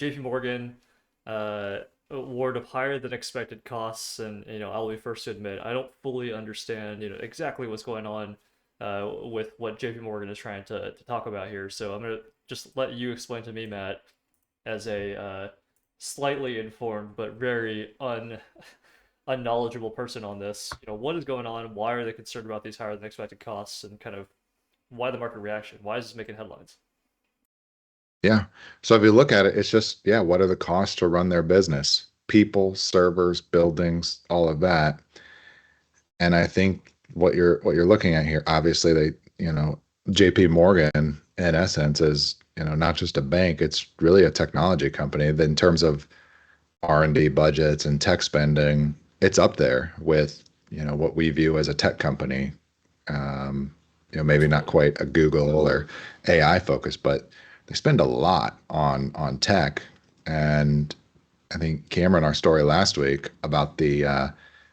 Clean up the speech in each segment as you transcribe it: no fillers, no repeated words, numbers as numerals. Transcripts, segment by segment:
JPMorgan warned of higher than expected costs, and I'll be first to admit I don't fully understand exactly what's going on with what JPMorgan is trying to talk about here. So I'm gonna just let you explain to me, Matt, as a slightly informed but very unknowledgeable person on this. What is going on? Why are they concerned about these higher than expected costs, and kind of why the market reaction? Why is this making headlines? Yeah. So if you look at it, it's just, yeah, what are the costs to run their business? People, servers, buildings, all of that. And I think what you're looking at here, obviously JP Morgan in essence is, not just a bank, it's really a technology company. That in terms of R&D budgets and tech spending, it's up there with, what we view as a tech company. Maybe not Absolutely. quite a Google or AI focus, but they spend a lot on tech. And I think Cameron, our story last week about the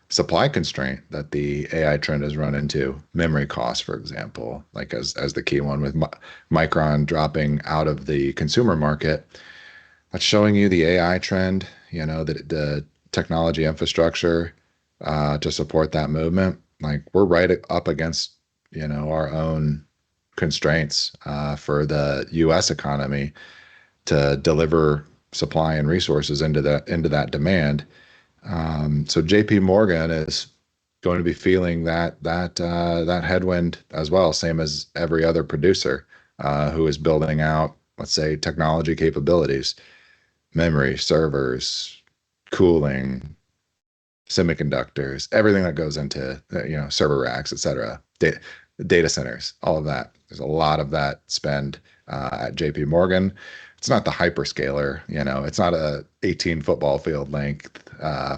supply constraint that the AI trend has run into, memory costs, for example, like as the key one with Micron dropping out of the consumer market. That's showing you the AI trend, the technology infrastructure to support that movement. Like we're right up against, our own constraints for the U.S. economy to deliver supply and resources into that demand. So J.P. Morgan is going to be feeling that headwind as well, same as every other producer who is building out, let's say, technology capabilities, memory, servers, cooling, semiconductors, everything that goes into server racks, et cetera, data centers, all of that. There's a lot of that spend at JP Morgan. It's not the hyperscaler, it's not a 18 football field length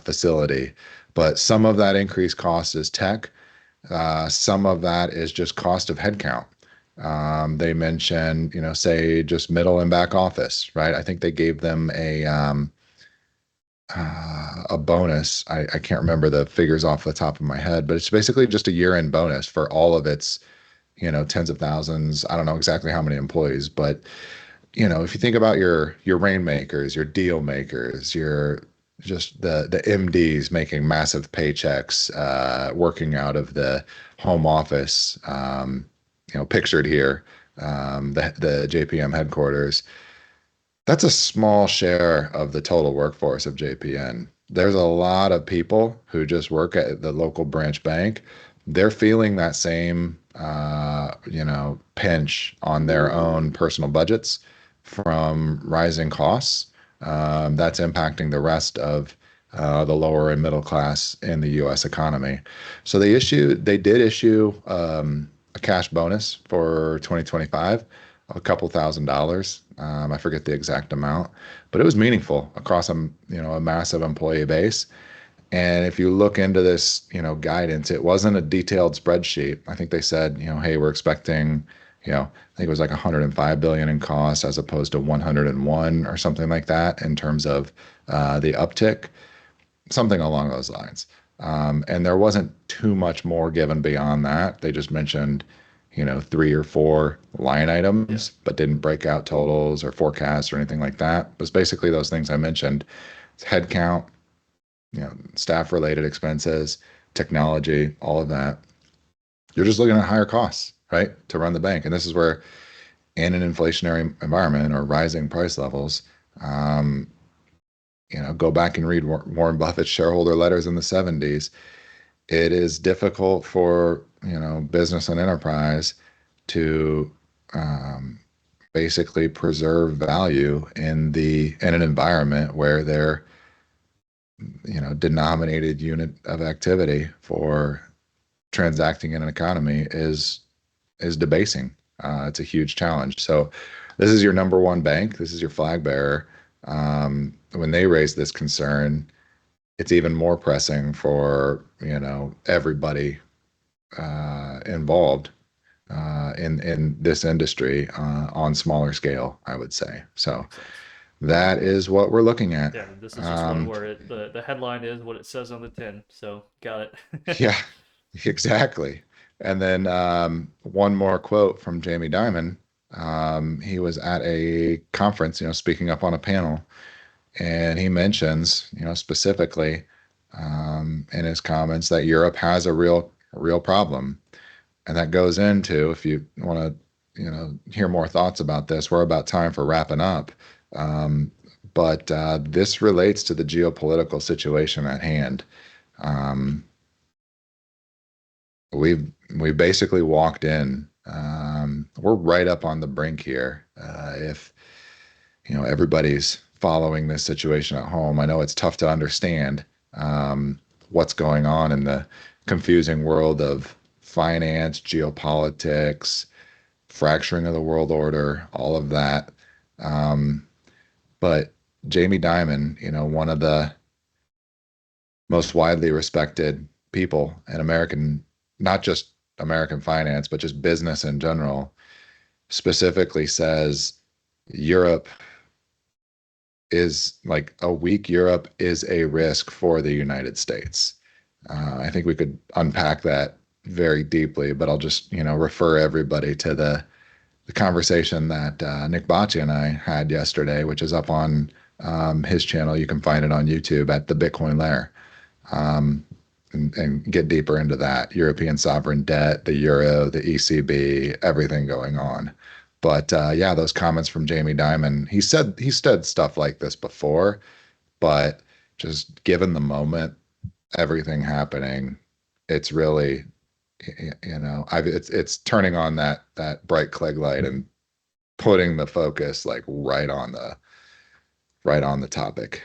facility, but some of that increased cost is tech. Some of that is just cost of headcount. They mentioned, say just middle and back office, right? I think they gave them a bonus. I can't remember the figures off the top of my head, but it's basically just a year-end bonus for all of its, tens of thousands. I don't know exactly how many employees, but if you think about your rainmakers, your deal makers, your just the MDs making massive paychecks, working out of the home office, pictured here, the JPM headquarters. That's a small share of the total workforce of JPN. There's a lot of people who just work at the local branch bank. They're feeling that same, pinch on their own personal budgets from rising costs. That's impacting the rest of the lower and middle class in the U.S. economy. So they did issue a cash bonus for 2025, a couple $1,000s. I forget the exact amount, but it was meaningful across a massive employee base. And if you look into this, guidance, it wasn't a detailed spreadsheet. I think they said, hey, we're expecting, I think it was like 105 billion in cost as opposed to 101 or something like that in terms of the uptick, something along those lines. And there wasn't too much more given beyond that. They just mentioned, three or four line Yeah. items, but didn't break out totals or forecasts or anything like that. It was basically those things I mentioned: headcount, staff related expenses, technology, all of that. You're just looking at higher costs, right, to run the bank. And this is where, in an inflationary environment or rising price levels, um, go back and read Warren Buffett's shareholder letters in the 70s. It is difficult for, business and enterprise to basically preserve value in an environment where their denominated unit of activity for transacting in an economy is debasing. It's a huge challenge. So this is your number one bank. This is your flag bearer. When they raise this concern, it's even more pressing for everybody involved in this industry on smaller scale, I would say. So Makes sense. that is what we're looking at. Yeah, this is just one Um, where the headline is what it says on the tin. So got it. yeah, exactly. And then one more quote from Jamie Dimon. He was at a conference, speaking up on a panel, and he mentions, specifically in his comments that Europe has a real problem, and that goes into, if you want to, hear more thoughts about this, we're about time for wrapping up. Um, but this relates to the geopolitical situation at hand. Um, we basically walked in. We're right up on the brink here. If everybody's following this situation at home, I know it's tough to understand what's going on in the confusing world of finance, geopolitics, fracturing of the world order, all of that. Um, but Jamie Dimon, one of the most widely respected people in American, not just American finance, but just business in general, specifically says Europe is like a weak Europe is a risk for the United States. I think we could unpack that very deeply, but I'll just, refer everybody to the conversation that Nick Bocci and I had yesterday, which is up on his channel. You can find it on YouTube at the Bitcoin Lair, um, and get deeper into that European sovereign debt, the euro, the ECB, everything going on. But yeah, those comments from Jamie Dimon, he said stuff like this before, but just given the moment, everything happening, it's really, it's turning on that bright Klieg light and putting the focus like right on the topic.